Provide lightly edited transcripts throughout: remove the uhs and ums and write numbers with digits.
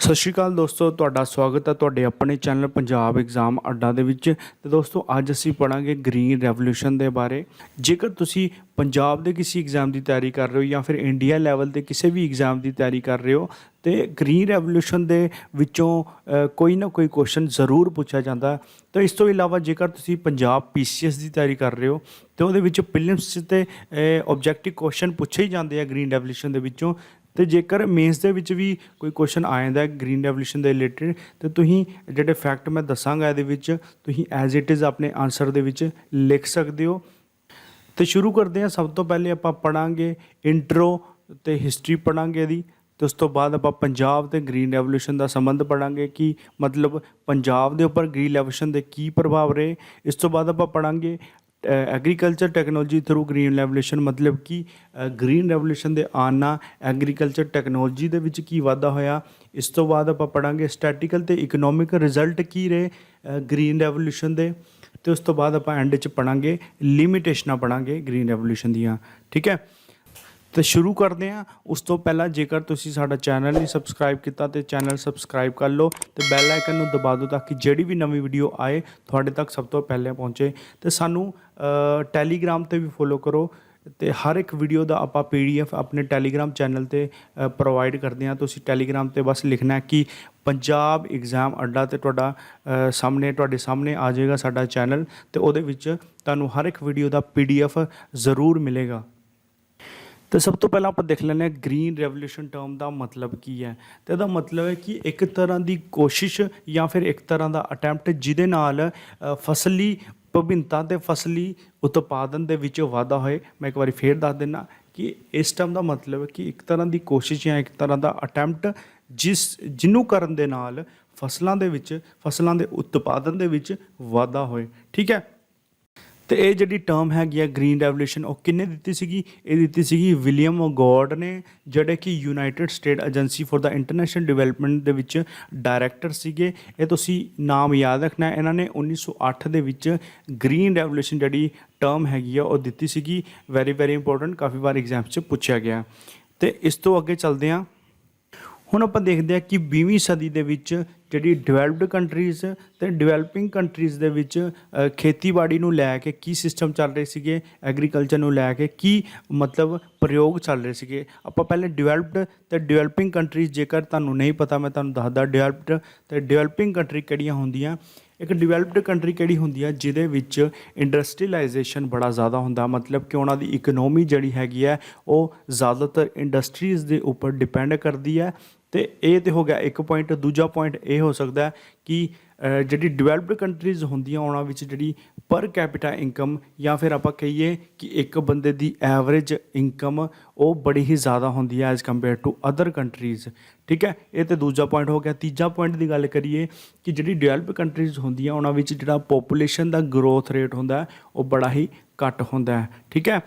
ਸਤਿ ਸ਼੍ਰੀ ਅਕਾਲ ਦੋਸਤੋ, ਤੁਹਾਡਾ ਸਵਾਗਤ ਹੈ ਤੁਹਾਡੇ ਆਪਣੇ ਚੈਨਲ ਪੰਜਾਬ ਐਗਜ਼ਾਮ ਅੱਡਾ ਦੇ ਵਿੱਚ। ਤੇ ਦੋਸਤੋ, ਅੱਜ ਅਸੀਂ ਪੜਾਂਗੇ ਗ੍ਰੀਨ ਰੈਵੋਲੂਸ਼ਨ ਦੇ ਬਾਰੇ। ਜੇਕਰ ਤੁਸੀਂ ਪੰਜਾਬ ਦੇ ਕਿਸੇ ਐਗਜ਼ਾਮ ਦੀ ਤਿਆਰੀ ਕਰ ਰਹੇ ਹੋ ਜਾਂ ਫਿਰ ਇੰਡੀਆ ਲੈਵਲ ਦੇ ਕਿਸੇ ਵੀ ਐਗਜ਼ਾਮ ਦੀ ਤਿਆਰੀ ਕਰ ਰਹੇ ਹੋ ਤੇ ਗ੍ਰੀਨ ਰੈਵੋਲੂਸ਼ਨ ਦੇ ਵਿੱਚੋਂ ਕੋਈ ਨਾ ਕੋਈ ਕੁਐਸਚਨ ਜ਼ਰੂਰ ਪੁੱਛਿਆ ਜਾਂਦਾ। ਤਾਂ ਇਸ ਤੋਂ ਇਲਾਵਾ ਜੇਕਰ ਤੁਸੀਂ ਪੰਜਾਬ PCS ਦੀ ਤਿਆਰੀ ਕਰ ਰਹੇ ਹੋ ਤੇ ਉਹਦੇ ਵਿੱਚ ਪ੍ਰੀਲਿਮਸ 'ਚ ਤੇ ਆਬਜੈਕਟਿਵ ਕੁਐਸਚਨ ਪੁੱਛੇ ਹੀ ਜਾਂਦੇ ਆ ਗ੍ਰੀਨ ਰੈਵੋਲੂਸ਼ਨ ਦੇ ਵਿੱਚੋਂ। ਤੇ ਜੇਕਰ ਮੇਨਸ ਦੇ ਵਿੱਚ ਵੀ ਕੋਈ ਕੁਐਸਚਨ ਆ ਜਾਂਦਾ ਗ੍ਰੀਨ ਰੈਵੋਲੂਸ਼ਨ ਦੇ ਰਿਲੇਟਡ, ਤੇ ਤੁਸੀਂ ਜਿਹੜੇ ਫੈਕਟ ਮੈਂ ਦੱਸਾਂਗਾ ਇਹਦੇ ਵਿੱਚ ਤੁਸੀਂ ਐਜ਼ ਇਟ ਇਜ਼ ਆਪਣੇ ਆਨਸਰ ਦੇ ਵਿੱਚ ਲਿਖ ਸਕਦੇ ਹੋ। ਤੇ ਸ਼ੁਰੂ ਕਰਦੇ ਹਾਂ। ਸਭ ਤੋਂ ਪਹਿਲੇ ਆਪਾਂ ਪੜਾਂਗੇ ਇੰਟਰੋ ਤੇ ਹਿਸਟਰੀ ਪੜਾਂਗੇ ਇਹਦੀ, ਤੇ ਉਸ ਤੋਂ ਬਾਅਦ ਆਪਾਂ ਪੰਜਾਬ ਤੇ ਗ੍ਰੀਨ ਰੈਵੋਲੂਸ਼ਨ ਦਾ ਸੰਬੰਧ ਪੜਾਂਗੇ ਕਿ ਮਤਲਬ ਪੰਜਾਬ ਦੇ ਉੱਪਰ ਗ੍ਰੀਨ ਰੈਵੋਲੂਸ਼ਨ ਦੇ ਕੀ ਪ੍ਰਭਾਵ ਰਹੇ। ਇਸ ਤੋਂ ਬਾਅਦ ਆਪਾਂ ਪੜਾਂਗੇ agriculture technology through green revolution, ਮਤਲਬ ਕਿ ਗ੍ਰੀਨ ਰੈਵੋਲੂਸ਼ਨ ਦੇ ਆਉਣ ਨਾਲ ਐਗਰੀਕਲਚਰ ਟੈਕਨੋਲੋਜੀ ਦੇ ਵਿੱਚ ਕੀ ਵਾਧਾ ਹੋਇਆ। ਇਸ ਤੋਂ ਬਾਅਦ ਆਪਾਂ ਪੜਾਂਗੇ ਸਟੈਟਿਕਲ ਤੇ ਇਕਨੋਮਿਕ ਰਿਜ਼ਲਟ ਕੀ ਰਹੇ ਗ੍ਰੀਨ ਰੈਵੋਲੂਸ਼ਨ ਦੇ। ਤੇ ਉਸ ਤੋਂ ਬਾਅਦ ਆਪਾਂ ਐਂਡ 'ਚ ਪੜਾਂਗੇ ਲਿਮਿਟੇਸ਼ਨਾਂ ਪੜਾਂਗੇ ਗ੍ਰੀਨ ਰੈਵੋਲੂਸ਼ਨ ਦੀਆਂ। ਠੀਕ ਹੈ, ਤੇ ਸ਼ੁਰੂ ਕਰਦੇ ਹਾਂ। ਉਸ ਤੋਂ ਪਹਿਲਾਂ ਜੇਕਰ ਤੁਸੀਂ ਸਾਡਾ ਚੈਨਲ ਨਹੀਂ ਸਬਸਕ੍ਰਾਈਬ ਕੀਤਾ ਤੇ ਚੈਨਲ ਸਬਸਕ੍ਰਾਈਬ ਕਰ ਲਓ ਤੇ ਬੈਲ ਆਈਕਨ ਨੂੰ ਦਬਾ ਦਿਓ ਤਾਂ ਕਿ ਜਿਹੜੀ ਵੀ ਨਵੀਂ ਵੀਡੀਓ ਆਏ ਤੁਹਾਡੇ ਤੱਕ ਸਭ ਤੋਂ ਪਹਿਲੇ ਪਹੁੰਚੇ। ਤੇ ਸਾਨੂੰ ਟੈਲੀਗ੍ਰਾਮ ਤੇ ਵੀ ਫੋਲੋ ਕਰੋ ਤੇ ਹਰ ਇੱਕ ਵੀਡੀਓ ਦਾ ਆਪਾਂ PDF ਆਪਣੇ ਟੈਲੀਗ੍ਰਾਮ ਚੈਨਲ ਤੇ ਪ੍ਰੋਵਾਈਡ ਕਰਦੇ ਹਾਂ। ਤੁਸੀਂ ਟੈਲੀਗ੍ਰਾਮ ਤੇ ਬਸ ਲਿਖਣਾ ਕਿ ਪੰਜਾਬ ਐਗਜ਼ਾਮ ਅੱਡਾ ਤੇ ਤੁਹਾਡੇ ਸਾਹਮਣੇ ਆ ਜਾਏਗਾ ਸਾਡਾ ਚੈਨਲ, ਤੇ ਉਹਦੇ ਵਿੱਚ ਤੁਹਾਨੂੰ ਹਰ ਇੱਕ ਵੀਡੀਓ ਦਾ PDF ਜ਼ਰੂਰ ਮਿਲੇਗਾ। तो सब तो पहला आप देख लें ग्रीन रेवोल्यूशन टर्म का मतलब की है। तो यदा मतलब है कि एक तरह की कोशिश या फिर एक तरह का अटैम्प्ट जिहदे नाल फसली विभिन्नता ते फसली उत्पादन दे विच वाधा होए। मैं एक बार फिर दस देना कि इस टर्म का मतलब है कि एक तरह की कोशिश या एक तरह का अटैम्प्ट जिन्हों करन दे नाल फसलों दे उत्पादन दे विच वाधा होए। ठीक है, तो ये जी टर्म हैगी है ग्रीन रैवोल्यूशन वो किन्ने दी सीगी, ये दी सीगी विलियम गॉड ने, जोड़े कि United state agency for the international development they which director सीगे। ये तुसी नाम याद रखना है। इन्होंने 1908 दे विच ग्रीन रैवोल्यूशन जी टर्म हैगी है वो दी सीगी। वेरी इंपोर्टेंट, काफ़ी बार एग्जाम से पूछा गया। तो इस तो अगे चलते हैं। ਹੁਣ ਆਪਾਂ ਦੇਖਦੇ ਹਾਂ ਕਿ 20ਵੀਂ ਸਦੀ ਦੇ ਵਿੱਚ ਜਿਹੜੀ ਡਿਵੈਲਪਡ ਕੰਟਰੀਜ਼ ਤੇ ਡਿਵੈਲਪਿੰਗ ਕੰਟਰੀਜ਼ ਦੇ ਵਿੱਚ ਖੇਤੀਬਾੜੀ ਨੂੰ ਲੈ ਕੇ ਕੀ ਸਿਸਟਮ ਚੱਲ ਰਹੇ ਸੀਗੇ, ਐਗਰੀਕਲਚਰ ਨੂੰ ਲੈ ਕੇ ਕੀ ਮਤਲਬ ਪ੍ਰਯੋਗ ਚੱਲ ਰਹੇ ਸੀਗੇ। ਆਪਾਂ ਪਹਿਲੇ ਡਿਵੈਲਪਡ ਤੇ ਡਿਵੈਲਪਿੰਗ ਕੰਟਰੀਜ਼, ਜੇਕਰ ਤੁਹਾਨੂੰ ਨਹੀਂ ਪਤਾ ਮੈਂ ਤੁਹਾਨੂੰ ਦੱਸਦਾ ਡਿਵੈਲਪਡ ਤੇ ਡਿਵੈਲਪਿੰਗ ਕੰਟਰੀ ਕਿਹੜੀਆਂ ਹੁੰਦੀਆਂ। एक डिवेलप्ड कंट्री किहड़ी हुंदी है जिहदे विच इंडस्ट्रीलाइजेशन बड़ा ज़्यादा हुंदा, मतलब कि उन्हां दी इकनॉमी जिहड़ी हैगी है वो ज़्यादातर इंडस्ट्रीज़ दे उपर डिपेंड करदी है। तो ये तो हो गया एक पॉइंट। दूजा पॉइंट ये हो सकता है कि जिहड़ी डिवेलप्ड कंट्रीज़ होंदियां उन्हां विच जिहड़ी पर कैपिटा इनकम या फिर आपां कहिए कि एक बंदे दी एवरेज इनकम वो बड़ी ही ज़्यादा होंदी है as compare to other countries. ठीक है, ये तो दूजा पॉइंट हो गया। तीजा पॉइंट की गल करिए कि जिहड़ी डिवेलप कंट्रीज़ होंदियां उन्हां विच जिहड़ा पॉपूलेशन का ग्रोथ रेट होंदा है वो बड़ा ही घट होंदा है। ठीक है,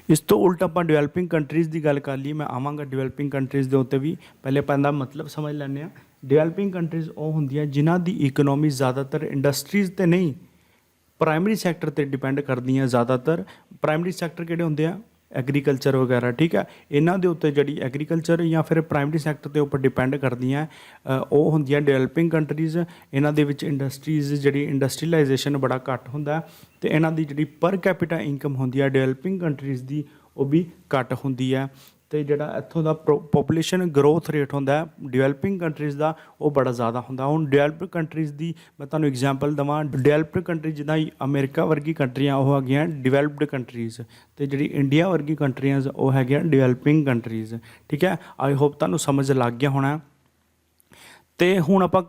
इस तो उल्ट आप डिवेलपिंग कंट्रीज़ की गल कर लीए, मैं आवांगा डिवेलपिंग कंट्रीज़ के उत्ते भी। पहले अपन दा मतलब समझ लैंदे आ। डिवेलपिंग कंट्रीज़ वो होंदियां जिन्हां दी इकनॉमी ज़्यादातर इंडस्ट्रीज़ ते नहीं प्राइमरी सैक्टर ते डिपेंड करदियां। ज़्यादातर प्राइमरी सैक्टर किहड़े हुंदे आ, एग्रीकल्चर वगैरह। ठीक है, इन्हां दे उत्ते जिहड़ी एग्रीकल्चर या फिर प्राइमरी सैक्टर के उपर डिपेंड करदियां वो होंदियां डिवेलपिंग कंट्रीज़। इन्हां दे विच इंडस्ट्रीज़ जिहड़ी इंडस्ट्रीलाइजेशन बड़ा घट हुंदा ते इन्हां दी जिहड़ी पर कैपिटा इनकम होंदी है डिवेलपिंग कंट्रीज़ दी वो भी घट हुंदी है। तो जिहड़ा इत्थों दा पॉपूलेशन ग्रोथ रेट होंदा है डिवेलपिंग कंट्रीज़ का वो बड़ा ज़्यादा होंदा। हुण डिवेलप्ड कंट्रीज़ की मैं तुहानूं एग्जाम्पल देवां, डिवेलप्ड कंट्री जिद्दां अमेरिका वर्गी कंट्रियां वो हैगियां डिवेलप्ड कंट्रीज़, तो जिहड़ी इंडिया वर्गी कंट्रियां वो हैगियां डिवेलपिंग कंट्रीज़। ठीक है, आई होप तुहानूं समझ लग गया होना। तो हुण आपां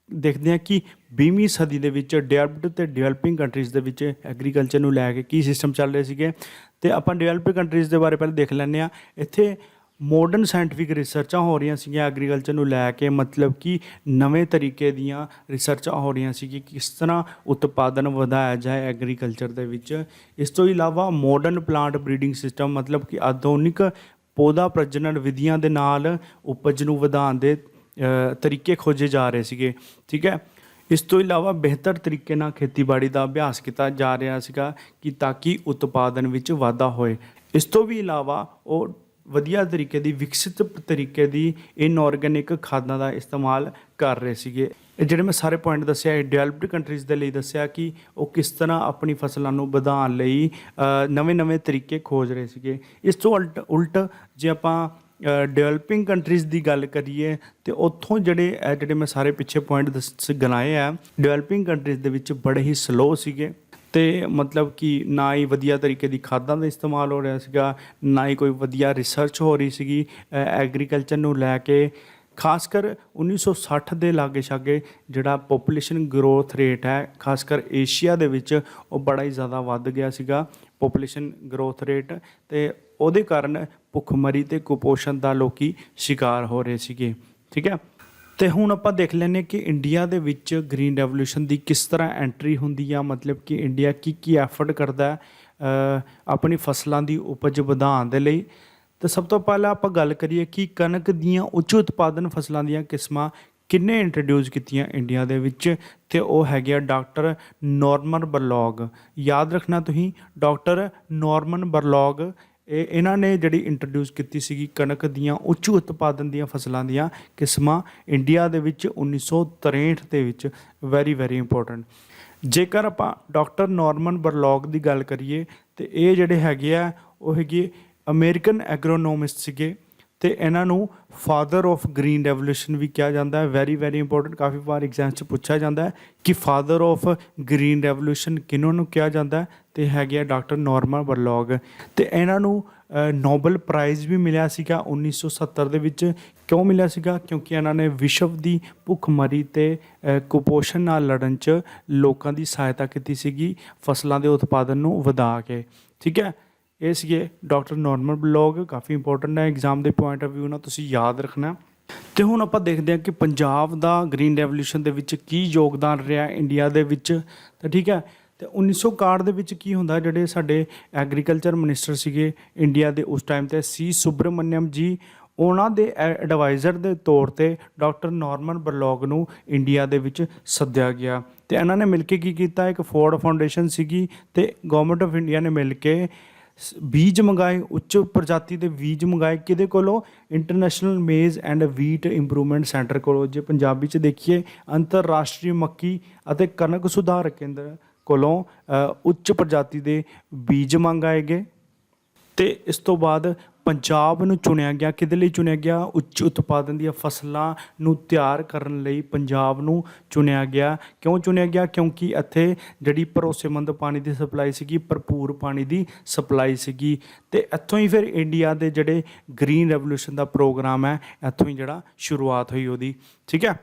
देखते हैं कि 20वीं सदी ਦੇ ਵਿੱਚ ਡਿਵੈਲਪਡ ਤੇ ਡਿਵੈਲਪਿੰਗ ਕੰਟਰੀਜ਼ ਦੇ ਵਿੱਚ ਐਗਰੀਕਲਚਰ ਨੂੰ ਲੈ ਕੇ ਕੀ ਸਿਸਟਮ ਚੱਲ ਰਹੇ ਸੀਗੇ। ਤੇ ਆਪਾਂ ਡਿਵੈਲਪਡ ਕੰਟਰੀਜ਼ ਦੇ ਬਾਰੇ ਪਹਿਲਾਂ ਦੇਖ ਲੈਂਦੇ ਆ। ਇੱਥੇ ਮੋਡਰਨ ਸਾਇੰਟੀਫਿਕ ਰਿਸਰਚਾਂ ਹੋ ਰਹੀਆਂ ਸੀਗੀਆਂ ਐਗਰੀਕਲਚਰ ਨੂੰ ਲੈ ਕੇ, ਮਤਲਬ ਕਿ ਨਵੇਂ ਤਰੀਕੇ ਦੀਆਂ ਰਿਸਰਚਾਂ ਹੋ ਰਹੀਆਂ ਸੀ ਕਿ ਕਿਸ ਤਰ੍ਹਾਂ ਉਤਪਾਦਨ ਵਧਾਇਆ ਜਾਏ ਐਗਰੀਕਲਚਰ ਦੇ ਵਿੱਚ। ਇਸ ਤੋਂ ਇਲਾਵਾ ਮੋਡਰਨ ਪਲਾਂਟ ਬਰੀਡਿੰਗ ਸਿਸਟਮ, मतलब कि ਆਧੁਨਿਕ ਪੌਦਾ ਪ੍ਰਜਨਨ ਵਿਧੀਆਂ ਦੇ ਨਾਲ ਉਪਜ ਨੂੰ ਵਧਾਉਣ ਦੇ तरीके खोजे जा रहे ਸੀਗੇ। ठीक है, इस तो इलावा बेहतर तरीके नाल खेतीबाड़ी का अभ्यास किया जा रहा सीगा कि ताकि उत्पादन विच वाधा होए। इस तो भी इलावा वो ਵਧੀਆ ਤਰੀਕੇ ਦੀ ਵਿਕਸਿਤ ਤਰੀਕੇ ਦੀ ਇਨਆਰਗੈਨਿਕ ਖਾਦਾਂ ਦਾ ਇਸਤੇਮਾਲ ਕਰ ਰਹੇ ਸੀਗੇ। ਇਹ ਜਿਹੜੇ ਮੈਂ ਸਾਰੇ ਪੁਆਇੰਟ ਦੱਸਿਆ ਇਹ ਡਿਵੈਲਪਡ ਕੰਟਰੀਜ਼ ਦੇ ਲਈ ਦੱਸਿਆ ਕਿ ਉਹ ਕਿਸ ਤਰ੍ਹਾਂ ਆਪਣੀ ਫਸਲਾਂ ਨੂੰ ਵਧਾਉਣ ਲਈ ਨਵੇਂ-ਨਵੇਂ ਤਰੀਕੇ ਖੋਜ ਰਹੇ ਸੀਗੇ। ਇਸ ਤੋਂ ਉਲਟ ਜੇ ਆਪਾਂ ਡਿਵੈਲਪਿੰਗ ਕੰਟਰੀਜ਼ ਦੀ ਗੱਲ ਕਰੀਏ ਤੇ ਉੱਥੋਂ ਜਿਹੜੇ ਮੈਂ ਸਾਰੇ ਪਿੱਛੇ ਪੁਆਇੰਟ ਗਿਣਾਏ ਆ, ਡਿਵੈਲਪਿੰਗ ਕੰਟਰੀਜ਼ ਦੇ ਵਿੱਚ ਬੜੇ ਹੀ ਸਲੋ ਸੀਗੇ ਤੇ ਮਤਲਬ ਕਿ ਨਾ ਹੀ ਵਧੀਆ ਤਰੀਕੇ ਦੀ ਖਾਦਾਂ ਦਾ ਇਸਤੇਮਾਲ ਹੋ ਰਿਹਾ ਸੀਗਾ, ਨਾ ਹੀ ਕੋਈ ਵਧੀਆ ਰਿਸਰਚ ਹੋ ਰਹੀ ਸੀਗੀ ਐਗਰੀਕਲਚਰ ਨੂੰ ਲੈ ਕੇ। ਖਾਸ ਕਰ 1960 ਦੇ ਲਾਗੇ ਛਾਗੇ ਜਿਹੜਾ ਪੋਪੂਲੇਸ਼ਨ ਗਰੋਥ ਰੇਟ ਹੈ ਖਾਸ ਕਰ ਏਸ਼ੀਆ ਦੇ ਵਿੱਚ ਉਹ ਬੜਾ ਹੀ ਜ਼ਿਆਦਾ ਵੱਧ ਗਿਆ ਸੀਗਾ ਪੋਪੂਲੇਸ਼ਨ ਗਰੋਥ ਰੇਟ, ਤੇ ਉਹਦੇ ਕਾਰਨ ਭੁੱਖਮਰੀ ਤੇ ਕੁਪੋਸ਼ਣ ਦਾ ਲੋਕੀ ਸ਼ਿਕਾਰ ਹੋ ਰਹੇ ਸੀਗੇ। ਠੀਕ ਹੈ, ਤੇ ਹੁਣ ਆਪਾਂ ਦੇਖ ਲੈਂਦੇ ਕਿ ਇੰਡੀਆ ਦੇ ਵਿੱਚ ਗ੍ਰੀਨ ਰੈਵੋਲੂਸ਼ਨ ਦੀ ਕਿਸ ਤਰ੍ਹਾਂ ਐਂਟਰੀ ਹੁੰਦੀ ਆ, ਮਤਲਬ ਕਿ ਇੰਡੀਆ ਕੀ ਐਫਰਟ ਕਰਦਾ ਆਪਣੀ ਫਸਲਾਂ ਦੀ ਉਪਜ ਵਧਾਉਣ ਦੇ ਲਈ। ਤਾਂ ਸਭ ਤੋਂ ਪਹਿਲਾਂ ਆਪਾਂ ਗੱਲ ਕਰੀਏ ਕਿ ਕਣਕ ਦੀਆਂ ਉੱਚ ਉਤਪਾਦਨ ਫਸਲਾਂ ਦੀਆਂ ਕਿਸਮਾਂ ਕਿੰਨੇ ਇੰਟਰੋਡਿਊਸ ਕੀਤੀਆਂ ਇੰਡੀਆ ਦੇ ਵਿੱਚ, ਤੇ ਉਹ ਹੈਗੇ ਆ ਡਾਕਟਰ ਨੋਰਮਨ ਬਰਲੌਗ। ਯਾਦ ਰੱਖਣਾ ਤੁਸੀਂ, ਡਾਕਟਰ ਨੋਰਮਨ ਬਰਲੌਗ ਇਹਨਾਂ ਨੇ ਜਿਹੜੀ ਇੰਟਰੋਡਿਊਸ ਕੀਤੀ ਸੀਗੀ ਕਣਕ ਦੀਆਂ ਉੱਚ ਉਤਪਾਦਨ ਦੀਆਂ ਫਸਲਾਂ ਦੀਆਂ ਕਿਸਮਾਂ ਇੰਡੀਆ ਦੇ ਵਿੱਚ 1963 ਦੇ ਵਿੱਚ। Very important. ਜੇਕਰ ਆਪਾਂ ਡਾਕਟਰ ਨੋਰਮਨ ਬਰਲੌਗ ਦੀ ਗੱਲ ਕਰੀਏ ਤੇ ਇਹ ਜਿਹੜੇ ਹੈਗੇ ਆ ਉਹ ਹੈਗੇ ਅਮਰੀਕਨ ਐਗਰੋਨੋਮਿਸਟ ਸੀਗੇ, ਤੇ ਇਹਨਾਂ ਨੂੰ ਫਾਦਰ ਆਫ ਗ੍ਰੀਨ ਰੈਵੋਲੂਸ਼ਨ ਵੀ ਕਿਹਾ ਜਾਂਦਾ ਹੈ। ਵੈਰੀ ਇੰਪੋਰਟੈਂਟ, ਕਾਫੀ ਵਾਰ ਐਗਜ਼ਾਮ 'ਚ ਪੁੱਛਿਆ ਜਾਂਦਾ ਹੈ ਕਿ ਫਾਦਰ ਆਫ ਗ੍ਰੀਨ ਰੈਵੋਲੂਸ਼ਨ ਕਿਹਨਾਂ ਨੂੰ ਕਿਹਾ ਜਾਂਦਾ ਹੈ, ਤੇ ਹੈਗੇ ਆ ਡਾਕਟਰ ਨੋਰਮਨ ਬਰਲੌਗ। ਤੇ ਇਹਨਾਂ ਨੂੰ ਨੋਬਲ ਪ੍ਰਾਈਜ਼ ਵੀ ਮਿਲਿਆ ਸੀਗਾ 1970 ਦੇ ਵਿੱਚ। ਕਿਉਂ ਮਿਲਿਆ ਸੀਗਾ? ਕਿਉਂਕਿ ਇਹਨਾਂ ਨੇ ਵਿਸ਼ਵ ਦੀ ਭੁੱਖਮਰੀ ਤੇ ਕੁਪੋਸ਼ਣ ਨਾਲ ਲੜਨ 'ਚ ਲੋਕਾਂ ਦੀ ਸਹਾਇਤਾ ਕੀਤੀ ਸੀਗੀ ਫਸਲਾਂ ਦੇ ਉਤਪਾਦਨ ਨੂੰ ਵਧਾ ਕੇ। ਠੀਕ ਹੈ, ਇਹ ਸੀਗੇ ਡਾਕਟਰ ਨੋਰਮਨ ਬਰਲੌਗ। ਕਾਫੀ ਇੰਪੋਰਟੈਂਟ ਹੈ ਐਗਜ਼ਾਮ ਦੇ ਪੁਆਇੰਟ ਆਫ ਵਿਊ ਨਾਲ, ਤੁਸੀਂ ਯਾਦ ਰੱਖਣਾ। ਤੇ ਹੁਣ ਆਪਾਂ ਦੇਖਦੇ ਹਾਂ ਕਿ ਪੰਜਾਬ ਦਾ ਗ੍ਰੀਨ ਰੈਵੋਲੂਸ਼ਨ ਦੇ ਵਿੱਚ ਕੀ ਯੋਗਦਾਨ ਰਿਹਾ ਇੰਡੀਆ ਦੇ ਵਿੱਚ। ਤਾਂ ਠੀਕ ਹੈ, ਤੇ 1961 ਦੇ ਵਿੱਚ ਕੀ ਹੁੰਦਾ, ਜਿਹੜੇ ਸਾਡੇ ਐਗਰੀਕਲਚਰ ਮਿਨਿਸਟਰ ਸੀਗੇ ਇੰਡੀਆ ਦੇ ਉਸ ਟਾਈਮ 'ਤੇ ਸੀ ਸੁਬਰਮਨਿਅਮ ਜੀ, ਉਹਨਾਂ ਦੇ ਐਡਵਾਈਜ਼ਰ ਦੇ ਤੌਰ 'ਤੇ ਡਾਕਟਰ ਨੋਰਮਨ ਬਰਲੌਗ ਨੂੰ ਇੰਡੀਆ ਦੇ ਵਿੱਚ ਸੱਦਿਆ ਗਿਆ। ਤੇ ਇਹਨਾਂ ਨੇ ਮਿਲ ਕੇ ਕੀ ਕੀਤਾ, ਇੱਕ ਫੋਰਡ ਫਾਊਂਡੇਸ਼ਨ ਸੀਗੀ ਤੇ ਗਵਰਨਮੈਂਟ ਆਫ ਇੰਡੀਆ ਨੇ ਮਿਲ ਕੇ ਬੀਜ ਮੰਗਾਏ, ਉੱਚ ਪ੍ਰਜਾਤੀ ਦੇ ਬੀਜ ਮੰਗਾਏ। ਕਿਹਦੇ ਕੋਲੋਂ? ਇੰਟਰਨੈਸ਼ਨਲ ਮੇਜ਼ ਐਂਡ ਵੀਟ ਇੰਪਰੂਵਮੈਂਟ ਸੈਂਟਰ ਕੋਲੋਂ। ਜੇ ਪੰਜਾਬੀ 'ਚ ਦੇਖੀਏ, ਅੰਤਰਰਾਸ਼ਟਰੀ ਮੱਕੀ ਅਤੇ ਕਣਕ ਸੁਧਾਰ ਕੇਂਦਰ ਕੋਲੋਂ ਉੱਚ ਪ੍ਰਜਾਤੀ ਦੇ ਬੀਜ ਮੰਗਾਏ ਗਏ। ਤੇ ਇਸ ਤੋਂ ਬਾਅਦ ਪੰਜਾਬ ਨੂੰ ਚੁਣਿਆ ਗਿਆ। ਕਿਹਦੇ ਲਈ ਚੁਣਿਆ ਗਿਆ? ਉੱਚ ਉਤਪਾਦਨ ਦੀਆਂ ਫਸਲਾਂ ਨੂੰ ਤਿਆਰ ਕਰਨ ਲਈ ਪੰਜਾਬ ਨੂੰ ਚੁਣਿਆ ਗਿਆ। ਕਿਉਂ ਚੁਣਿਆ ਗਿਆ? ਕਿਉਂਕਿ ਇੱਥੇ ਜਿਹੜੀ ਭਰੋਸੇਮੰਦ ਪਾਣੀ ਦੀ ਸਪਲਾਈ ਸੀਗੀ, ਭਰਪੂਰ ਪਾਣੀ ਦੀ ਸਪਲਾਈ ਸੀਗੀ। ਤੇ ਇੱਥੋਂ ਹੀ ਫਿਰ ਇੰਡੀਆ ਦੇ ਜਿਹੜੇ ਗ੍ਰੀਨ ਰੈਵੋਲੂਸ਼ਨ ਦਾ ਪ੍ਰੋਗਰਾਮ ਹੈ, ਇੱਥੋਂ ਹੀ ਜਿਹੜਾ ਸ਼ੁਰੂਆਤ ਹੋਈ ਉਹਦੀ। ਠੀਕ ਹੈ,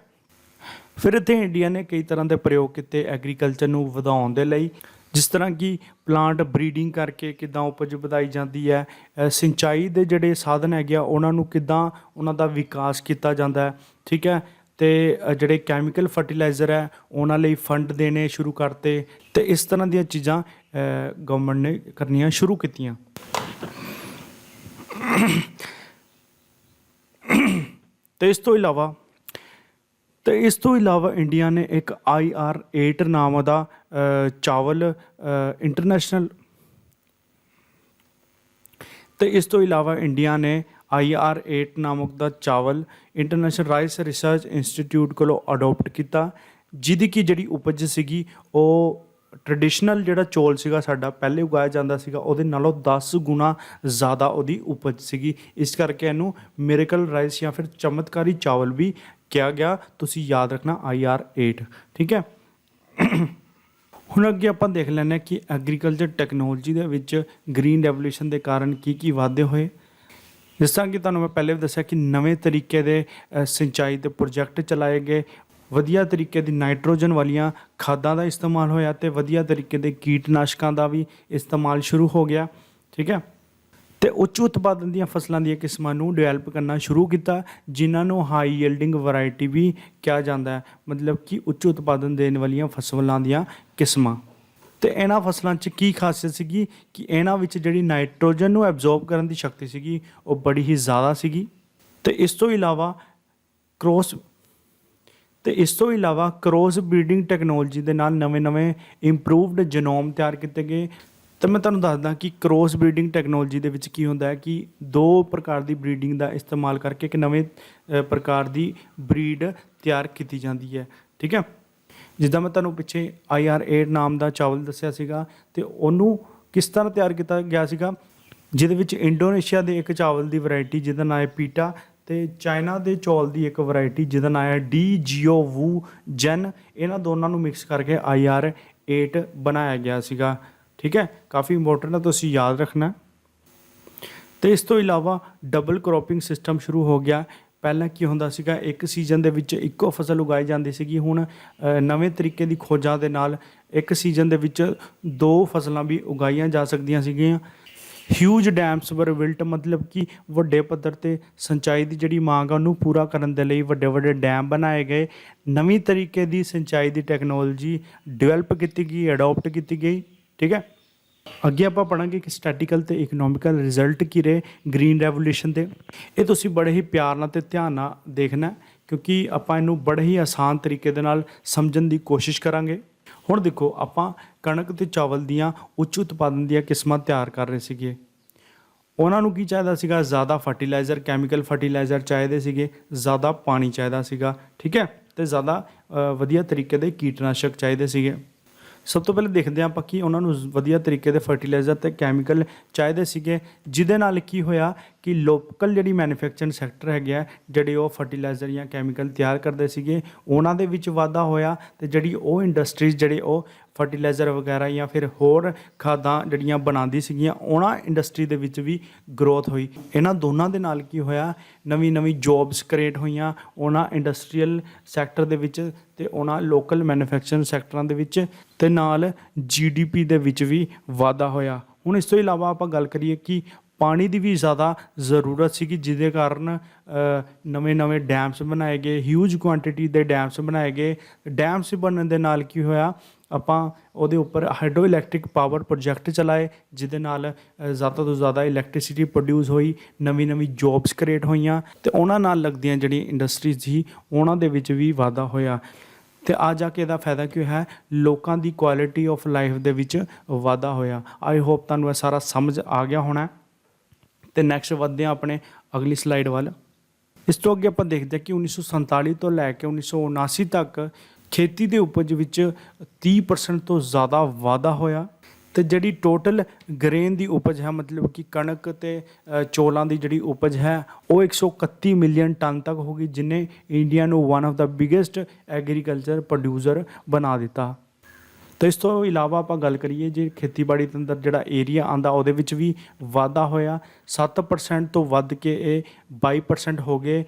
ਫਿਰ ਇੱਥੇ ਇੰਡੀਆ ਨੇ ਕਈ ਤਰ੍ਹਾਂ ਦੇ ਪ੍ਰਯੋਗ ਕੀਤੇ ਐਗਰੀਕਲਚਰ ਨੂੰ ਵਧਾਉਣ ਦੇ ਲਈ, ਜਿਸ ਤਰ੍ਹਾਂ ਕਿ ਪਲਾਂਟ ਬਰੀਡਿੰਗ ਕਰਕੇ ਕਿੱਦਾਂ ਉਪਜ ਵਧਾਈ ਜਾਂਦੀ ਹੈ, ਸਿੰਚਾਈ ਦੇ ਜਿਹੜੇ ਸਾਧਨ ਹੈਗੇ ਆ ਉਹਨਾਂ ਨੂੰ ਕਿੱਦਾਂ ਉਹਨਾਂ ਦਾ ਵਿਕਾਸ ਕੀਤਾ ਜਾਂਦਾ ਹੈ। ਠੀਕ ਹੈ, ਤੇ ਜਿਹੜੇ ਕੈਮੀਕਲ ਫਰਟੀਲਾਈਜ਼ਰ ਹੈ ਉਹਨਾਂ ਲਈ ਫੰਡ ਦੇਣੇ ਸ਼ੁਰੂ ਕਰਤੇ। ਤੇ ਇਸ ਤਰ੍ਹਾਂ ਦੀਆਂ ਚੀਜ਼ਾਂ ਗਵਰਨਮੈਂਟ ਨੇ ਕਰਨੀਆਂ ਸ਼ੁਰੂ ਕੀਤੀਆਂ। ਤੇ ਇਸ ਤੋਂ ਇਲਾਵਾ ਇੰਡੀਆ ਨੇ ਇੱਕ IR8 ਨਾਮ ਦਾ ਚਾਵਲ ਇੰਟਰਨੈਸ਼ਨਲ ਤੇ ਇਸ ਤੋਂ ਇਲਾਵਾ ਇੰਡੀਆ ਨੇ IR8 ਨਾਮਕ ਦਾ ਚਾਵਲ ਇੰਟਰਨੈਸ਼ਨਲ ਰਾਈਸ ਰਿਸਰਚ ਇੰਸਟੀਚਿਊਟ ਕੋਲੋਂ ਅਡੋਪਟ ਕੀਤਾ, ਜਿਹਦੀ ਕਿ ਜਿਹੜੀ ਉਪਜ ਸੀਗੀ ਉਹ ਟ੍ਰੈਡੀਸ਼ਨਲ ਜਿਹੜਾ ਚੌਲ ਸੀਗਾ ਸਾਡਾ ਪਹਿਲੇ ਉਗਾਇਆ ਜਾਂਦਾ ਸੀਗਾ ਉਹਦੇ ਨਾਲੋਂ 10 ਗੁਣਾ ਜ਼ਿਆਦਾ ਉਹਦੀ ਉਪਜ ਸੀਗੀ। ਇਸ ਕਰਕੇ ਇਹਨੂੰ ਮਿਰੇਕਲ ਰਾਈਸ ਜਾਂ ਫਿਰ ਚਮਤਕਾਰੀ ਚਾਵਲ ਵੀ ਕਿਹਾ ਗਿਆ। ਤੁਸੀਂ ਯਾਦ ਰੱਖਣਾ IR8। ਠੀਕ ਹੈ, ਹੁਣ ਅੱਗੇ ਆਪਾਂ ਦੇਖ ਲੈਂਦੇ ਹਾਂ ਕਿ ਐਗਰੀਕਲਚਰ ਟੈਕਨੋਲੋਜੀ ਦੇ ਵਿੱਚ ਗ੍ਰੀਨ ਰੈਵੋਲੂਸ਼ਨ ਦੇ ਕਾਰਨ ਕੀ ਵਾਧੇ ਹੋਏ। ਜਿਸ ਤਰ੍ਹਾਂ ਕਿ ਤੁਹਾਨੂੰ ਮੈਂ ਪਹਿਲੇ ਵੀ ਦੱਸਿਆ ਕਿ ਨਵੇਂ ਤਰੀਕੇ ਦੇ ਸਿੰਚਾਈ ਦੇ ਪ੍ਰੋਜੈਕਟ ਚਲਾਏ ਗਏ, ਵਧੀਆ ਤਰੀਕੇ ਦੀ ਨਾਈਟ੍ਰੋਜਨ ਵਾਲੀਆਂ ਖਾਦਾਂ ਦਾ ਇਸਤੇਮਾਲ ਹੋਇਆ ਤੇ ਵਧੀਆ ਤਰੀਕੇ ਦੇ ਕੀਟਨਾਸ਼ਕਾਂ ਦਾ ਵੀ ਇਸਤੇਮਾਲ ਸ਼ੁਰੂ ਹੋ ਗਿਆ। ਠੀਕ ਹੈ, ਤੇ ਉੱਚ ਉਤਪਾਦਨ ਦੀਆਂ ਫਸਲਾਂ ਦੀਆਂ ਕਿਸਮਾਂ ਨੂੰ ਡਿਵੈਲਪ ਕਰਨਾ ਸ਼ੁਰੂ ਕੀਤਾ, ਜਿਨ੍ਹਾਂ ਨੂੰ ਹਾਈ ਯੀਲਡਿੰਗ ਵੈਰਾਈਟੀ ਵੀ ਕਿਹਾ ਜਾਂਦਾ ਹੈ, ਮਤਲਬ ਕਿ ਉੱਚ ਉਤਪਾਦਨ ਦੇਣ ਵਾਲੀਆਂ ਫਸਲਾਂ ਦੀਆਂ ਕਿਸਮਾਂ। ਤੇ ਇਹਨਾਂ ਫਸਲਾਂ 'ਚ ਕੀ ਖਾਸੀਅਤ ਸੀਗੀ ਕਿ ਇਹਨਾਂ ਵਿੱਚ ਜਿਹੜੀ ਨਾਈਟ੍ਰੋਜਨ ਨੂੰ ਐਬਜ਼ੌਰਬ ਕਰਨ ਦੀ ਸ਼ਕਤੀ ਸੀਗੀ ਉਹ ਬੜੀ ਹੀ ਜ਼ਿਆਦਾ ਸੀਗੀ। ਤੇ ਇਸ ਤੋਂ ਇਲਾਵਾ ਕ੍ਰੋਸ ਬਰੀਡਿੰਗ ਟੈਕਨੋਲੋਜੀ ਦੇ ਨਾਲ ਨਵੇਂ ਇੰਪਰੂਵਡ ਜੀਨੋਮ ਤਿਆਰ ਕੀਤੇ ਗਏ। ਤਾਂ ਮੈਂ ਤੁਹਾਨੂੰ ਦੱਸਦਾ ਕਿ ਕ੍ਰੋਸ ਬਰੀਡਿੰਗ ਟੈਕਨੋਲੋਜੀ ਦੇ ਵਿੱਚ ਕੀ ਹੁੰਦਾ ਹੈ ਕਿ 2 ਪ੍ਰਕਾਰ ਦੀ ਬਰੀਡਿੰਗ ਦਾ ਇਸਤੇਮਾਲ ਕਰਕੇ ਇੱਕ ਨਵੇਂ ਪ੍ਰਕਾਰ ਦੀ ਬਰੀਡ ਤਿਆਰ ਕੀਤੀ ਜਾਂਦੀ ਹੈ। ਠੀਕ ਹੈ, ਜਿੱਦਾਂ ਮੈਂ ਤੁਹਾਨੂੰ ਪਿੱਛੇ IR8 ਨਾਮ ਦਾ ਚਾਵਲ ਦੱਸਿਆ ਸੀਗਾ, ਤੇ ਉਹਨੂੰ ਕਿਸ ਤਰ੍ਹਾਂ ਤਿਆਰ ਕੀਤਾ ਗਿਆ ਸੀਗਾ, ਜਿਹਦੇ ਵਿੱਚ ਇੰਡੋਨੇਸ਼ੀਆ ਦੇ ਇੱਕ ਚਾਵਲ ਦੀ ਵੈਰਾਈਟੀ ਜਿਹਦਾ ਨਾਂ ਹੈ ਪੀਟਾ, ਤੇ ਚਾਈਨਾ ਦੇ ਚੌਲ ਦੀ ਇੱਕ ਵੈਰਾਈਟੀ ਜਿਹਦਾ ਨਾਂ ਹੈ ਡੀ ਜੀਓ ਵੂ ਜੈਨ, ਇਹਨਾਂ ਦੋਨਾਂ ਨੂੰ ਮਿਕਸ ਕਰਕੇ IR8 ਬਣਾਇਆ ਗਿਆ ਸੀਗਾ। ਠੀਕ ਹੈ, ਕਾਫੀ ਇੰਪੋਰਟੈਂਟ ਹੈ, ਤੁਸੀਂ ਯਾਦ ਰੱਖਣਾ। ਤੇ ਇਸ ਤੋਂ ਇਲਾਵਾ ਡਬਲ ਕ੍ਰੋਪਿੰਗ ਸਿਸਟਮ ਸ਼ੁਰੂ ਹੋ ਗਿਆ। ਪਹਿਲਾਂ ਕੀ ਹੁੰਦਾ ਸੀਗਾ, ਇੱਕ ਸੀਜ਼ਨ ਦੇ ਵਿੱਚ ਇੱਕੋ ਫਸਲ ਉਗਾਈ ਜਾਂਦੀ ਸੀਗੀ। ਹੁਣ ਨਵੇਂ ਤਰੀਕੇ ਦੀ ਖੋਜਾਂ ਦੇ ਨਾਲ ਇੱਕ ਸੀਜ਼ਨ ਦੇ ਵਿੱਚ 2 ਫਸਲਾਂ ਵੀ ਉਗਾਈਆਂ ਜਾ ਸਕਦੀਆਂ ਸੀਗੀਆਂ। ਹਿਊਜ ਡੈਮਸ ਵਰ ਬਿਲਟ, ਮਤਲਬ ਕਿ ਵੱਡੇ ਪੱਧਰ 'ਤੇ ਸਿੰਚਾਈ ਦੀ ਜਿਹੜੀ ਮੰਗ ਆ ਉਹਨੂੰ ਪੂਰਾ ਕਰਨ ਦੇ ਲਈ ਵੱਡੇ ਵੱਡੇ ਡੈਮ ਬਣਾਏ ਗਏ। ਨਵੀਂ ਤਰੀਕੇ ਦੀ ਸਿੰਚਾਈ ਦੀ ਟੈਕਨੋਲੋਜੀ ਡਿਵੈਲਪ ਕੀਤੀ ਗਈ, ਅਡੋਪਟ ਕੀਤੀ ਗਈ। ਠੀਕ ਹੈ, ਅੱਗੇ ਆਪਾਂ ਪੜ੍ਹਾਂਗੇ ਕਿ ਸਟੈਟਿਕਲ ਤੇ ਇਕਨੋਮਿਕਲ ਰਿਜ਼ਲਟ ਕੀ ਰਹੇ ਗ੍ਰੀਨ ਰੈਵੋਲੂਸ਼ਨ ਦੇ। ਇਹ ਤੁਸੀਂ ਬੜੇ ਹੀ ਪਿਆਰ ਨਾਲ ਤੇ ਧਿਆਨ ਨਾਲ ਦੇਖਣਾ, ਕਿਉਂਕਿ ਆਪਾਂ ਇਹਨੂੰ ਬੜੇ ਹੀ ਆਸਾਨ ਤਰੀਕੇ ਦੇ ਨਾਲ ਸਮਝਣ ਦੀ ਕੋਸ਼ਿਸ਼ ਕਰਾਂਗੇ। ਹੁਣ ਦੇਖੋ, ਆਪਾਂ ਕਣਕ ਤੇ ਚਾਵਲ ਦੀਆਂ ਉੱਚ ਉਤਪਾਦਨ ਦੀਆਂ ਕਿਸਮਾਂ ਤਿਆਰ ਕਰ ਰਹੇ ਸੀਗੇ। ਉਹਨਾਂ ਨੂੰ ਕੀ ਚਾਹੀਦਾ ਸੀਗਾ, ਜ਼ਿਆਦਾ ਫਰਟੀਲਾਈਜ਼ਰ, ਕੈਮੀਕਲ ਫਰਟੀਲਾਈਜ਼ਰ ਚਾਹੀਦੇ ਸੀਗੇ, ਜ਼ਿਆਦਾ ਪਾਣੀ ਚਾਹੀਦਾ ਸੀਗਾ। ਠੀਕ ਹੈ, ਤੇ ਜ਼ਿਆਦਾ ਵਧੀਆ ਤਰੀਕੇ ਦੇ ਕੀਟਨਾਸ਼ਕ ਚਾਹੀਦੇ ਸੀਗੇ। ਸਭ ਤੋਂ ਪਹਿਲਾਂ ਦੇਖਦੇ ਹਾਂ ਆਪਾਂ ਕਿ ਉਹਨਾਂ ਨੂੰ ਵਧੀਆ ਤਰੀਕੇ ਦੇ ਫਰਟੀਲਾਈਜ਼ਰ ਤੇ ਕੈਮੀਕਲ ਚਾਹੀਦੇ ਸੀਗੇ, ਜਿਹਦੇ ਨਾਲ ਕੀ ਹੋਇਆ ਕਿ ਲੋਕਲ ਜਿਹੜੀ ਮੈਨੂਫੈਕਚਰਿੰਗ ਸੈਕਟਰ ਹੈਗੇ ਆ, ਜਿਹੜੇ ਉਹ ਫਰਟੀਲਾਈਜ਼ਰ ਜਾਂ ਕੈਮੀਕਲ ਤਿਆਰ ਕਰਦੇ ਸੀਗੇ, ਉਹਨਾਂ ਦੇ ਵਿੱਚ ਵਾਧਾ ਹੋਇਆ। ਤੇ ਜਿਹੜੀ ਉਹ ਇੰਡਸਟਰੀਜ਼ ਜਿਹੜੇ ਉਹ ਫਰਟੀਲਾਈਜ਼ਰ ਵਗੈਰਾ ਜਾਂ ਫਿਰ ਹੋਰ ਖਾਦਾਂ ਜਿਹੜੀਆਂ ਬਣਾਉਂਦੀ ਸੀਗੀਆਂ, ਉਹਨਾਂ ਇੰਡਸਟਰੀ ਦੇ ਵਿੱਚ ਵੀ ਗਰੋਥ ਹੋਈ। ਇਹਨਾਂ ਦੋਨਾਂ ਦੇ ਨਾਲ ਕੀ ਹੋਇਆ, ਨਵੀਂ ਜੋਬਸ ਕ੍ਰੀਏਟ ਹੋਈਆਂ ਉਹਨਾਂ ਇੰਡਸਟਰੀਅਲ ਸੈਕਟਰ ਦੇ ਵਿੱਚ ਤੇ ਉਹਨਾਂ ਲੋਕਲ ਮੈਨੂਫੈਕਚਰਿੰਗ ਸੈਕਟਰਾਂ ਦੇ ਵਿੱਚ, ਤੇ ਨਾਲ GDP ਦੇ ਵਿੱਚ ਵੀ ਵਾਧਾ ਹੋਇਆ। ਹੁਣ ਇਸ ਤੋਂ ਇਲਾਵਾ ਆਪਾਂ ਗੱਲ ਕਰੀਏ ਕਿ ਪਾਣੀ ਦੀ ਵੀ ਜ਼ਿਆਦਾ ਜ਼ਰੂਰਤ ਸੀਗੀ, ਜਿਹਦੇ ਕਾਰਨ ਨਵੇਂ ਡੈਮਸ ਬਣਾਏ ਗਏ, ਹਿਊਜ ਕੁਆਂਟੀਟੀ ਦੇ ਡੈਮਸ ਬਣਾਏ ਗਏ। ਡੈਮਸ ਬਣਨ ਦੇ ਨਾਲ ਕੀ ਹੋਇਆ, ਆਪਾਂ ਉਹਦੇ ਉੱਪਰ ਹਾਈਡਰੋ ਇਲੈਕਟ੍ਰਿਕ ਪਾਵਰ ਪ੍ਰੋਜੈਕਟ ਚਲਾਏ, ਜਿਹਦੇ ਨਾਲ ਜ਼ਿਆਦਾ ਤੋਂ ਜ਼ਿਆਦਾ ਇਲੈਕਟ੍ਰਿਸਿਟੀ ਪ੍ਰੋਡਿਊਸ ਹੋਈ, ਨਵੀਂ ਜੋਬਸ ਕ੍ਰੀਏਟ ਹੋਈਆਂ, ਤੇ ਉਹਨਾਂ ਨਾਲ ਲੱਗਦੀਆਂ ਜਿਹੜੀਆਂ ਇੰਡਸਟਰੀਜ਼ ਸੀ ਉਹਨਾਂ ਦੇ ਵਿੱਚ ਵੀ ਵਾਧਾ ਹੋਇਆ। ਤੇ ਆ ਜਾ ਕੇ ਇਹਦਾ ਫਾਇਦਾ ਕੀ ਹੈ, ਲੋਕਾਂ ਦੀ ਕੁਆਲਿਟੀ ਆਫ ਲਾਈਫ ਦੇ ਵਿੱਚ ਵਾਧਾ ਹੋਇਆ। ਆਈ ਹੋਪ ਤੁਹਾਨੂੰ ਇਹ ਸਾਰਾ ਸਮਝ ਆ ਗਿਆ ਹੋਣਾ। ਤੇ ਨੈਕਸਟ ਵਧਦੇ ਹਾਂ ਆਪਣੇ ਅਗਲੀ ਸਲਾਈਡ ਵੱਲ। ਇਸ ਤੋਂ ਅੱਗੇ ਆਪਾਂ ਦੇਖਦੇ ਹਾਂ ਕਿ 1947 ਤੋਂ ਲੈ ਕੇ 1979 ਤੱਕ ਖੇਤੀ ਦੇ ਉਪਜ ਵਿੱਚ 30% ਤੋਂ ਜ਼ਿਆਦਾ ਵਾਧਾ ਹੋਇਆ। ਤੇ ਜਿਹੜੀ ਟੋਟਲ ਗ੍ਰੇਨ ਦੀ ਉਪਜ ਹੈ, ਮਤਲਬ ਕਿ ਕਣਕ ਤੇ ਚੌਲਾਂ ਦੀ ਜਿਹੜੀ ਉਪਜ ਹੈ, ਉਹ 131 ਮਿਲੀਅਨ ਟਨ ਤੱਕ ਹੋ ਗਈ, ਜਿਹਨੇ ਇੰਡੀਆ ਨੂੰ one of the biggest agriculture producer ਬਣਾ ਦਿੱਤਾ। ਤੇ ਇਸ ਤੋਂ ਇਲਾਵਾ ਆਪਾਂ ਗੱਲ ਕਰੀਏ ਜੇ ਖੇਤੀਬਾੜੀ ਦੇ ਅੰਦਰ ਜਿਹੜਾ ਏਰੀਆ ਆਉਂਦਾ, ਉਹਦੇ ਵਿੱਚ ਵੀ ਵਾਧਾ ਹੋਇਆ। 7% ਤੋਂ ਵੱਧ ਕੇ ਇਹ 22% ਹੋ ਗਏ।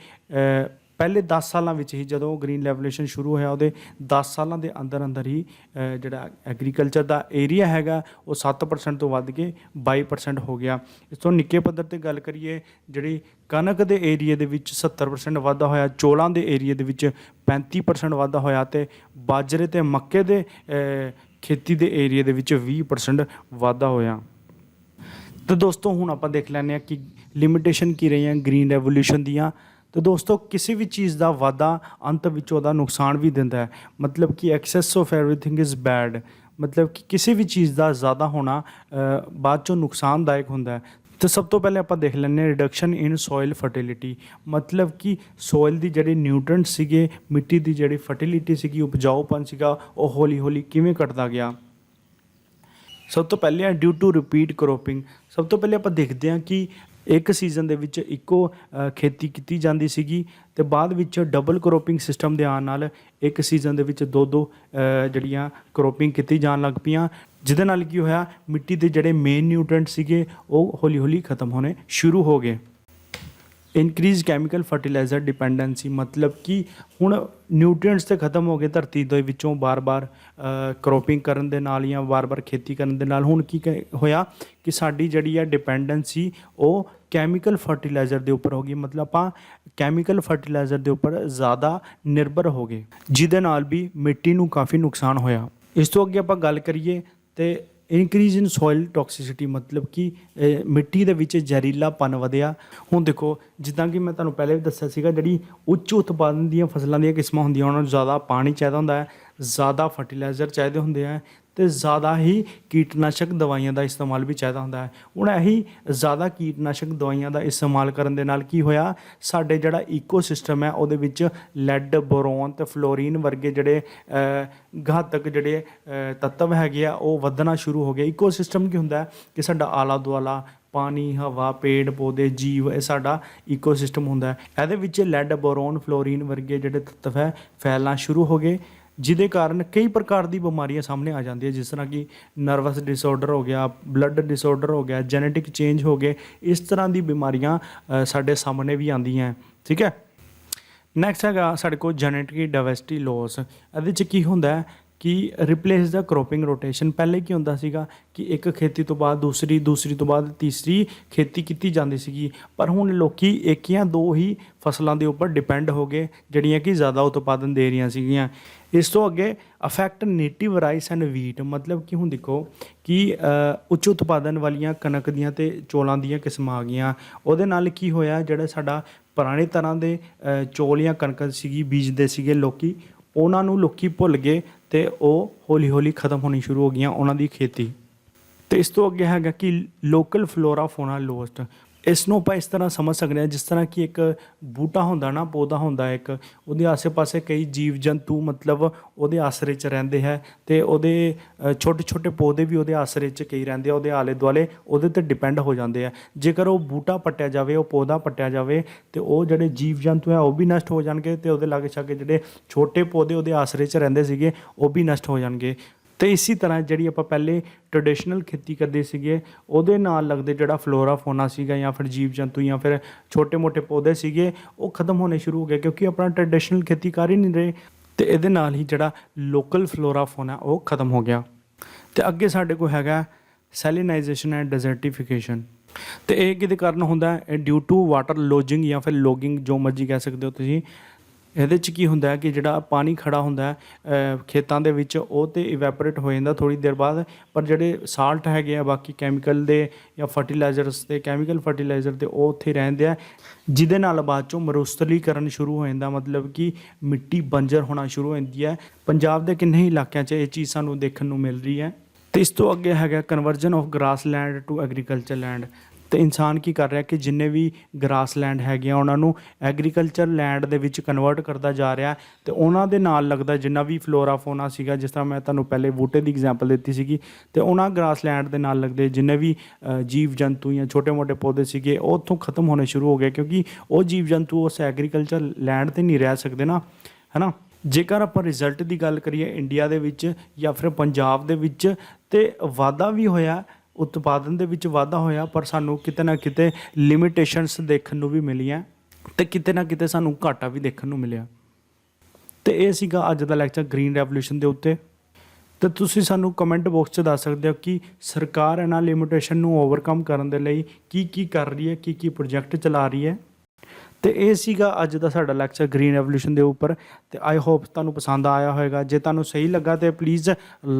ਪਹਿਲੇ 10 ਸਾਲਾਂ ਵਿੱਚ ਹੀ, ਜਦੋਂ ਗ੍ਰੀਨ ਰੈਵੋਲੂਸ਼ਨ ਸ਼ੁਰੂ ਹੋਇਆ, ਉਹਦੇ 10 ਸਾਲਾਂ ਦੇ ਅੰਦਰ ਹੀ ਜਿਹੜਾ ਐਗਰੀਕਲਚਰ ਦਾ ਏਰੀਆ ਹੈਗਾ ਉਹ 7% ਤੋਂ ਵੱਧ ਕੇ 22% ਹੋ ਗਿਆ। ਇਸ ਤੋਂ ਨਿੱਕੇ ਪੱਧਰ 'ਤੇ ਗੱਲ ਕਰੀਏ, ਜਿਹੜੀ ਕਣਕ ਦੇ ਏਰੀਏ ਦੇ ਵਿੱਚ 70% ਵਾਧਾ ਹੋਇਆ, ਚੌਲਾਂ ਦੇ ਏਰੀਏ ਦੇ ਵਿੱਚ 35% ਵਾਧਾ ਹੋਇਆ, ਤੇ ਬਾਜਰੇ ਤੇ ਮੱਕੇ ਦੇ ਖੇਤੀ ਦੇ ਏਰੀਏ ਦੇ ਵਿੱਚ 20% ਵਾਧਾ ਹੋਇਆ। ਤੇ ਦੋਸਤੋ, ਹੁਣ ਆਪਾਂ ਦੇਖ ਲੈਂਦੇ ਹਾਂ ਕਿ ਲਿਮਿਟੇਸ਼ਨ ਕੀ ਰਹੀਆਂ ਗ੍ਰੀਨ ਰੈਵੋਲੂਸ਼ਨ ਦੀਆਂ। तो दोस्तों किसी भी चीज़ का वाधा अंत विच ओहदा नुकसान भी दिंदा है। मतलब कि excess of everything is bad, मतलब कि किसी भी चीज़ का ज़्यादा होना बाद चों नुकसानदायक होंदा है। तो सब तो पहले आप देख लैंने रिडक्शन इन सॉयल फर्टिलिटी, मतलब कि सॉयल की जिहड़ी न्यूट्रेंट सीगे, मिट्टी की जिहड़ी फर्टिलिटी सीगी, उपजाऊपन सीगा, वो हौली हौली किवें घटदा गया। सब तो पहले ड्यू टू रिपीट क्रॉपिंग। सब तो पहले आप देखते हैं कि एक सीजन ਦੇ ਵਿੱਚ ਇੱਕੋ ਖੇਤੀ ਕੀਤੀ ਜਾਂਦੀ ਸੀਗੀ ਤੇ ਬਾਅਦ ਵਿੱਚ ਡਬਲ ਕ੍ਰੋਪਿੰਗ ਸਿਸਟਮ ਦੇ ਆਉਣ ਨਾਲ ਇੱਕ ਸੀਜ਼ਨ ਦੇ ਵਿੱਚ ਦੋ ਜਿਹੜੀਆਂ ਕ੍ਰੋਪਿੰਗ ਕੀਤੀ ਜਾਣ ਲੱਗ ਪਈਆਂ, ਜਿਹਦੇ ਨਾਲ ਕੀ ਹੋਇਆ, ਮਿੱਟੀ ਦੇ ਜਿਹੜੇ ਮੇਨ ਨਿਊਟ੍ਰੀਐਂਟ ਸੀਗੇ ਉਹ ਹੌਲੀ ਹੌਲੀ ਖਤਮ ਹੋਣੇ ਸ਼ੁਰੂ ਹੋ ਗਏ। ਇਨਕਰੀਜ਼ ਕੈਮੀਕਲ ਫਰਟੀਲਾਈਜ਼ਰ ਡਿਪੈਂਡੈਂਸੀ, मतलब कि ਹੁਣ ਨਿਊਟ੍ਰੀਐਂਟਸ ਤੇ ਖਤਮ ਹੋ ਗਏ ਧਰਤੀ ਦੇ ਵਿੱਚੋਂ ਬਾਰ-ਬਾਰ ਕ੍ਰੋਪਿੰਗ ਕਰਨ ਦੇ ਨਾਲ ਜਾਂ ਬਾਰ-ਬਾਰ ਖੇਤੀ ਕਰਨ ਦੇ ਨਾਲ। ਹੁਣ ਕੀ ਹੋਇਆ ਕਿ ਸਾਡੀ ਜਿਹੜੀ ਆ ਡਿਪੈਂਡੈਂਸੀ ਉਹ ਕੈਮੀਕਲ ਫਰਟੀਲਾਈਜ਼ਰ ਦੇ ਉੱਪਰ ਹੋ ਗਈ। ਮਤਲਬ ਆਪਾਂ ਕੈਮੀਕਲ ਫਰਟੀਲਾਈਜ਼ਰ ਦੇ ਉੱਪਰ ਜ਼ਿਆਦਾ ਨਿਰਭਰ ਹੋ ਗਏ, ਜਿਹਦੇ ਨਾਲ ਵੀ ਮਿੱਟੀ ਨੂੰ ਕਾਫੀ ਨੁਕਸਾਨ ਹੋਇਆ। ਇਸ ਤੋਂ ਅੱਗੇ ਆਪਾਂ ਗੱਲ ਕਰੀਏ ਤੇ ਇਨਕਰੀਜ਼ ਇਨ ਸੋਇਲ ਟੌਕਸਿਸਿਟੀ, मतलब ਕਿ ਮਿੱਟੀ ਦੇ ਵਿੱਚ ਜ਼ਹਿਰੀਲਾਪਨ ਵਧਿਆ। ਹੁਣ ਦੇਖੋ, ਜਿੱਦਾਂ ਕਿ ਮੈਂ ਤੁਹਾਨੂੰ ਪਹਿਲੇ ਵੀ ਦੱਸਿਆ ਸੀਗਾ, ਜਿਹੜੀ ਉੱਚ ਉਤਪਾਦਨ ਦੀਆਂ ਫਸਲਾਂ ਦੀਆਂ ਕਿਸਮਾਂ ਹੁੰਦੀਆਂ ਉਹਨਾਂ ਨੂੰ ਜ਼ਿਆਦਾ ਪਾਣੀ ਚਾਹੀਦਾ ਹੁੰਦਾ ਹੈ, ज़्यादा फर्टिलाइज़र चाहिए होंगे हैं तो ज़्यादा ही कीटनाशक दवाइयां का इस्तेमाल भी चाहिए होंगे है। हुण यही ज़्यादा कीटनाशक दवाइयां का इस्तेमाल करन दे नाल की होया साडे जिहड़ा ईकोसिस्टम है उहदे विच लैड बोरोन ते फ्लोरीन वर्गे जिहड़े घातक जिहड़े तत्व हैगे आ वो वधना शुरू हो गए। ईकोसिस्टम की हुंदा है कि साडा आला दुआला पानी हवा पेड़ पौधे जीव ये साडा ईकोसिस्टम हुंदा है। इहदे विच लैड बोरोन फ्लोरीन वर्गे जिहड़े तत्व है फैलना शुरू हो गए जिहदे कारण कई प्रकार की बीमारियां सामने आ जाती है जिस तरह कि नर्वस डिसऑर्डर हो गया ब्लड डिसऑर्डर हो गया जेनेटिक चेंज हो गए इस तरह की बीमारियां साडे सामने भी आती हैं। ठीक है नैक्सट है साडे कोल जेनेटिक डाइवर्सिटी लॉस। इहदे च की हुंदा है कि रिप्लेस द क्रॉपिंग रोटेशन पहले की हुंदा सीगा कि एक खेती तो बाद दूसरी दूसरी तो बाद तीसरी खेती की जाती सी पर हुण लोकी एक या दो ही फसलों के उपर डिपेंड हो गए जिहड़ियां कि ज़्यादा उत्पादन दे रही सीगियां। इस तो अगे affect native rice and wheat मतलब कि हुण देखो कि उच्च उत्पादन वालियां कणक दियां ते चौलां दियां किस्मां आ गईयां उहदे नाल की होया जिहड़ा साडा पुराने तरह के चौल या कणक सीगी बीजदे सीगे लोकी ਉਹਨਾਂ ਨੂੰ ਲੋਕੀ ਭੁੱਲ ਗਏ ਤੇ ਉਹ ਹੌਲੀ ਹੌਲੀ ਖਤਮ ਹੋਣੀ ਸ਼ੁਰੂ ਹੋ ਗਈਆਂ ਉਹਨਾਂ ਦੀ ਖੇਤੀ। ਤੇ ਇਸ ਤੋਂ ਅੱਗੇ ਹੈਗਾ ਕਿ ਲੋਕਲ ਫਲੋਰਾ ਫੋਨਾ ਲੋਸਟ। ਇਸ ਨੂੰ ਆਪਾਂ ਇਸ ਤਰ੍ਹਾਂ ਸਮਝ ਸਕਦੇ ਹਾਂ ਜਿਸ ਤਰ੍ਹਾਂ ਕਿ ਇੱਕ ਬੂਟਾ ਹੁੰਦਾ ਨਾ ਪੌਦਾ ਹੁੰਦਾ ਇੱਕ ਉਹਦੇ ਆਸੇ ਪਾਸੇ ਕਈ ਜੀਵ ਜੰਤੂ ਮਤਲਬ ਉਹਦੇ ਆਸਰੇ 'ਚ ਰਹਿੰਦੇ ਹੈ ਅਤੇ ਉਹਦੇ ਛੋਟੇ ਛੋਟੇ ਪੌਦੇ ਵੀ ਉਹਦੇ ਆਸਰੇ 'ਚ ਕਈ ਰਹਿੰਦੇ ਆ ਉਹਦੇ ਆਲੇ ਦੁਆਲੇ ਉਹਦੇ 'ਤੇ ਡਿਪੈਂਡ ਹੋ ਜਾਂਦੇ ਆ। ਜੇਕਰ ਉਹ ਬੂਟਾ ਪੱਟਿਆ ਜਾਵੇ ਉਹ ਪੌਦਾ ਪੱਟਿਆ ਜਾਵੇ ਅਤੇ ਉਹ ਜਿਹੜੇ ਜੀਵ ਜੰਤੂ ਹੈ ਉਹ ਵੀ ਨਸ਼ਟ ਹੋ ਜਾਣਗੇ ਅਤੇ ਉਹਦੇ ਲਾਗੇ ਛਾਗੇ ਜਿਹੜੇ ਛੋਟੇ ਪੌਦੇ ਉਹਦੇ ਆਸਰੇ 'ਚ ਰਹਿੰਦੇ ਸੀਗੇ ਉਹ ਵੀ ਨਸ਼ਟ ਹੋ ਜਾਣਗੇ। तो इसी तरह जी आप पहले ट्रेडिशनल खेती करते थे वो लगते जोड़ा फ्लोरा फोना सीगा या फिर जीव जंतु या फिर छोटे मोटे पौधे सीगे वो खत्म होने शुरू हो गए क्योंकि अपना ट्रेडिशनल खेती कर ही नहीं रहे तो ये नाल ही जोड़ा लोकल फ्लोरा फोना वो खत्म हो गया। तो अगे साढ़े को हैगा सैलिनाइजेशन एंड डेजर्टिफिकेशन। तो ये कि कारण होंदा है ड्यू टू वाटर लॉजिंग या फिर लॉगिंग जो मर्जी कह सकते हो तुसीं। ਇਹਦੇ 'ਚ ਕੀ ਹੁੰਦਾ ਹੈ ਕਿ ਜਿਹੜਾ ਪਾਣੀ ਖੜਾ ਹੁੰਦਾ ਖੇਤਾਂ ਦੇ ਵਿੱਚ ਉਹ ਤਾਂ ਇਵੈਪੋਰੇਟ ਹੋ ਜਾਂਦਾ ਥੋੜ੍ਹੀ ਦੇਰ ਬਾਅਦ ਪਰ ਜਿਹੜੇ ਸਾਲਟ ਹੈਗੇ ਆ ਬਾਕੀ ਕੈਮੀਕਲ ਦੇ ਜਾਂ ਫਰਟੀਲਾਈਜ਼ਰਸ ਤੇ ਕੈਮੀਕਲ ਫਰਟੀਲਾਈਜ਼ਰ ਦੇ ਉਹ ਉੱਥੇ ਰਹਿੰਦੇ ਆ ਜਿਹਦੇ ਨਾਲ ਬਾਅਦ 'ਚੋਂ ਮਰੂਸਤਲੀਕਰਨ ਸ਼ੁਰੂ ਹੋ ਜਾਂਦਾ ਮਤਲਬ ਕਿ ਮਿੱਟੀ ਬੰਜਰ ਹੋਣਾ ਸ਼ੁਰੂ ਹੋ ਜਾਂਦੀ ਹੈ। ਪੰਜਾਬ ਦੇ ਕਿੰਨੇ ਹੀ ਇਲਾਕਿਆਂ 'ਚ ਇਹ ਚੀਜ਼ ਸਾਨੂੰ ਦੇਖਣ ਨੂੰ ਮਿਲ ਰਹੀ ਹੈ। ਤੇ ਇਸ ਤੋਂ ਅੱਗੇ ਹੈਗਾ conversion of grass land to agriculture land. तो इंसान की कर रहा कि जिन्ने भी ग्रास लैंड है उन्होंने agriculture land they which convert करता जा रहा तो उन्होंने नाल लगता जिन्ना भी फ्लोरा फोना सीगा जिस तरह मैं तुहानूं पहले बूटे की एग्जाम्पल दी सीगी तो उन्होंने ग्रास लैंड के नाल लगते जिन्ने भी जीव जंतु या छोटे मोटे पौधे सीगे वो उत्थों खत्म होने शुरू हो गए क्योंकि वो जीव जंतु उस एग्रीकल्चर लैंड पर नहीं रह सकते ना है ना। जेकर आप रिजल्ट की गल करिए इंडिया दे विच या फिर पंजाब दे विच ते वाधा भी होया उत्पादन दे विच वाधा होया पर सानू किते ना किते लिमिटेशनस देखने नूं भी मिलियां ते किते ना किते सानू घाटा भी देखने नूं मिलिया। तो ये सीगा अज दा लैक्चर ग्रीन रेवोल्यूशन दे उत्ते। तो तुसीं सानू कमेंट बॉक्स च दस सकदे हो कि सरकार इन्हां लिमिटेशन नूं ओवरकम करन दे लई की कर रही है की प्रोजैक्ट चला रही है। तो ये सीगा अज दा साडा लैक्चर ग्रीन रेवोल्यूशन के उपर। तो आई होप तुहानूं पसंद आया होएगा। जे तुहानूं सही लगा तो प्लीज़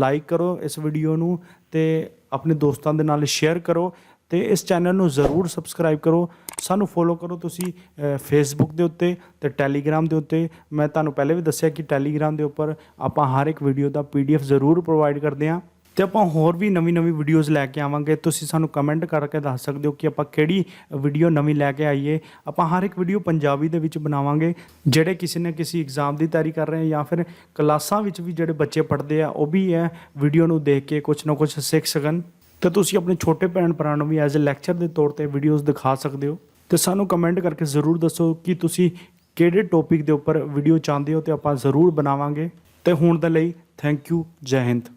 लाइक करो इस वीडियो नूं ते अपने दोस्तों के नाल शेयर करो तो इस चैनल नूं ज़रूर सबसक्राइब करो। सानू फॉलो करो तुसी फेसबुक के उत्ते ते टैलीग्राम के उत्ते। मैं तुहानूं पहले भी दस्सिया कि टैलीग्राम के उपर आपां हर एक वीडियो का PDF जरूर प्रोवाइड करते हैं तो आप होर भी नवी नवी वीडियोज़ लैके आवांगे। तुसीं सानूं कमेंट करके दस सकते हो कि आप किहड़ी वीडियो नवी लैके आईए। आप हर एक वीडियो पंजाबी दे विच बनावांगे जिहड़े किसी न किसी एग्जाम की तैयारी कर रहे हैं या फिर क्लासां विच भी जिहड़े बच्चे पढ़ते हैं वो भी है वीडियो नूं देख के कुछ ना कुछ सीख सकन। तो तुसीं अपने छोटे भैन भरा नूं भी एज ए लैक्चर के तौर पर वीडियोज़ दिखा सकते हो। तो सानूं कमेंट करके ज़रूर दसो कि तुसीं किहड़े टॉपिक के उपर वीडियो चाहते हो तो आप ज़रूर बनावांगे। तो हुण दे लई थैंक यू। जय हिंद।